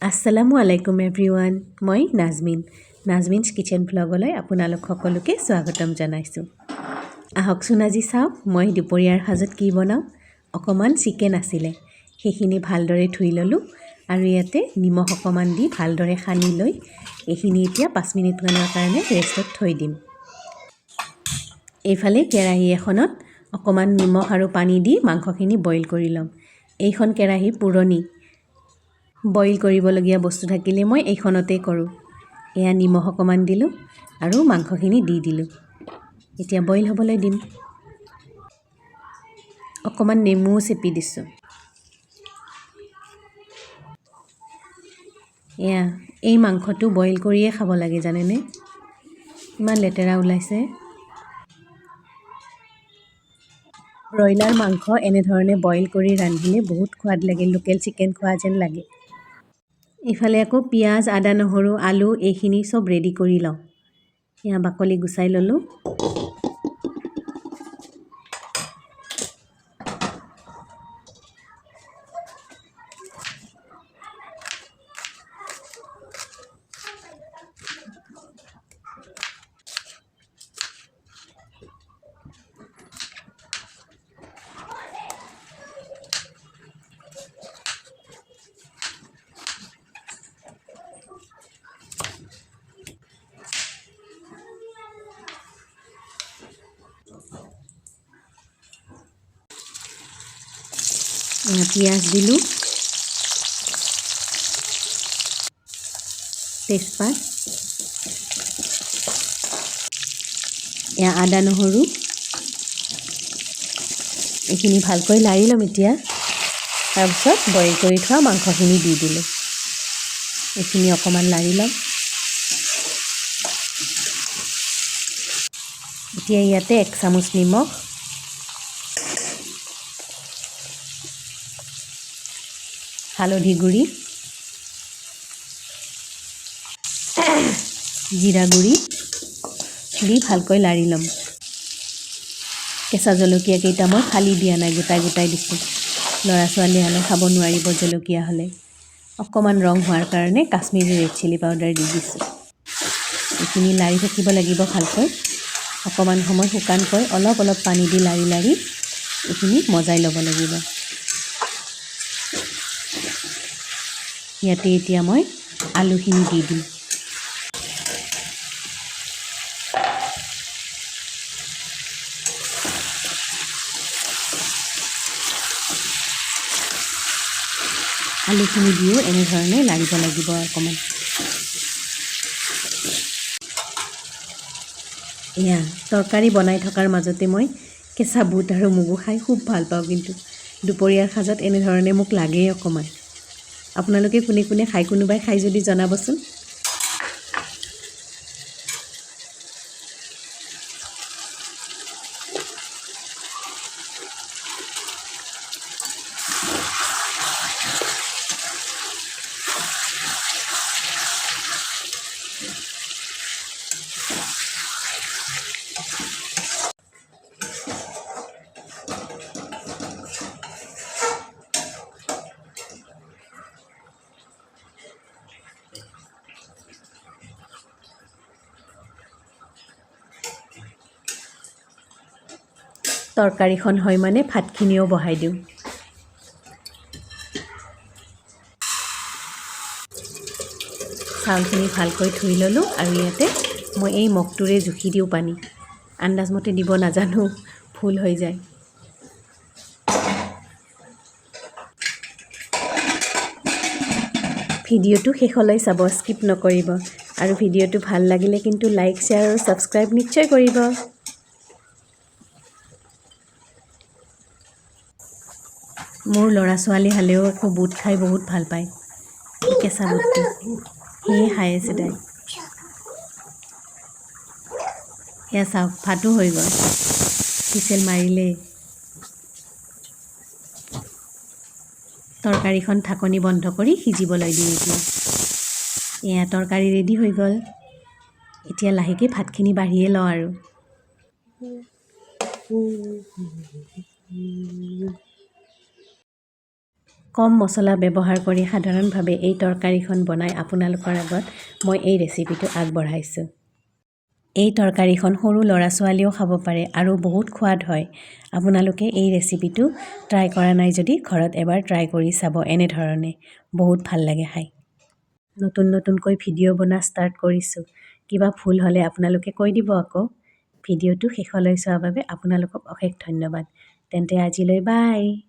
আসসালামু আলাইকুম এভৰিৱান মই নাজমিনছ কিচেন ভ্লগলৈ আপোনালোক সকলোকে স্বাগতম জনাইছোঁ আহকচোন আজি চাওক মই দুপৰীয়াৰ সাজত কি বনাওঁ অকমান চিকেন আছিলে সেইখিনি ভালদৰে ধুই ললোঁ আৰু ইয়াতে নিমখ অকমান দি ভালদৰে সানি লৈ এইখিনি এতিয়া 5 মিনিট মানৰ কাৰণে ৰেষ্টত থৈ দিম এইফালে কেৰাহী এখনত অকমান নিমখ আৰু পানী দি মাংসখিনি বইল কৰি লম এইখন কেৰাহী পুৰণি বইল কৰিবলগীয়া বস্তু থাকিলে মই এইখনতে কৰোঁ এয়া নিমখ অকমান দিলোঁ আৰু মাংসখিনি দি দিলোঁ এতিয়া বইল হ'বলৈ দিম অকমান নেমু চেপি দিছোঁ এয়া এই মাংসটো বইল কৰিয়ে খাব লাগে জানেনে ইমান লেতেৰা ওলাইছে ব্ৰইলাৰ মাংস এনেধৰণে বইল কৰি ৰান্ধিলে বহুত সোৱাদ লাগে লোকেল চিকেন খোৱা যেন লাগে ইফালে আকৌ পিয়াজ আদা নহৰু আলু এইখিনি সব ৰেডি কৰি লওঁ এয়া বাকলি গুচাই ললোঁ পিয়াজ দিলোঁ তেজপাত এয়া আদা নহৰু এইখিনি ভালকৈ লাৰি ল'ম এতিয়া তাৰপিছত বইল কৰি থোৱা মাংসখিনি দি দিলোঁ এইখিনি অকমান লাৰি ল'ম এতিয়া ইয়াতে 1 চামুচ নিমখ হালধি গুড়ি জিৰা গুড়ি দি ভালকৈ লাৰি ল'ম কেঁচা জলকীয়া কেইটা মই ফালি দিয়া নাই গোটাই দিছোঁ ল'ৰা ছোৱালী আনে খাব নোৱাৰিব জলকীয়া হ'লে অকমান ৰং হোৱাৰ কাৰণে কাশ্মীৰী ৰেড চিলি পাউডাৰ দি দিছোঁ এইখিনি লাৰি থাকিব লাগিব ভালকৈ অকমান সময় শুকানকৈ অলপ পানী দি লাৰি এইখিনি মজাই ল'ব লাগিব ইয়াতে এতিয়া মই আলুখিনি দি দিম আলুখিনি দিও এনেধৰণে লাৰিব লাগিব অকমান এয়া তৰকাৰী বনাই থকাৰ মাজতে মই কেঁচা বুট আৰু মগু খাই খুব ভাল পাওঁ কিন্তু দুপৰীয়াৰ সাজত এনেধৰণে মোক লাগেই অকমান আপোনালোকে কোনে খাই কোনোবাই খাই যদি জনাবচোন তৰকাৰীখন হয় মানে ভাতখিনিও বহাই দিওঁ চাউলখিনি ভালকৈ ধুই ল'লোঁ আৰু ইয়াতে মই এই মগটোৰে জুখি দিওঁ পানী আন্দাজমতে দিব নাজানো ভুল হৈ যায় ভিডিঅ'টো শেষলৈ চাব স্কিপ নকৰিব আৰু ভিডিঅ'টো ভাল লাগিলে কিন্তু লাইক শ্বেয়াৰ আৰু ছাবস্ক্ৰাইব নিশ্চয় কৰিব মোৰ ল'ৰা ছোৱালী হালেও আকৌ বুট খাই বহুত ভাল পায় কেঁচা বুটটো সেয়ে খাই আছে তাই এয়া চাওক ভাতো হৈ গ'ল হুইচেল মাৰিলে তৰকাৰীখন ঢাকনি বন্ধ কৰি সিজিবলৈ দিওঁ এতিয়া এয়া তৰকাৰী ৰেডি হৈ গ'ল এতিয়া লাহেকৈ ভাতখিনি বাঢ়িয়ে লওঁ আৰু কম মছলা ব্যৱহাৰ কৰি সাধাৰণভাৱে এই তৰকাৰীখন বনাই আপোনালোকৰ আগত মই এই ৰেচিপিটো আগবঢ়াইছোঁ। এই তৰকাৰীখন সৰু ল'ৰা ছোৱালীয়েও খাব পাৰে আৰু বহুত সোৱাদ হয়। আপোনালোকে এই ৰেচিপিটো ট্ৰাই কৰা নাই যদি ঘৰত এবাৰ ট্ৰাই কৰি চাব এনেধৰণে। বহুত ভাল লাগে খাই। নতুনকৈ ভিডিঅ' বনোৱা ষ্টাৰ্ট কৰিছোঁ। কিবা ভুল হ'লে আপোনালোকে কৈ দিব আকৌ। ভিডিঅ'টো শেষলৈ চোৱাৰ বাবে আপোনালোকক অশেষ ধন্যবাদ। তেন্তে আজিলৈ বাই।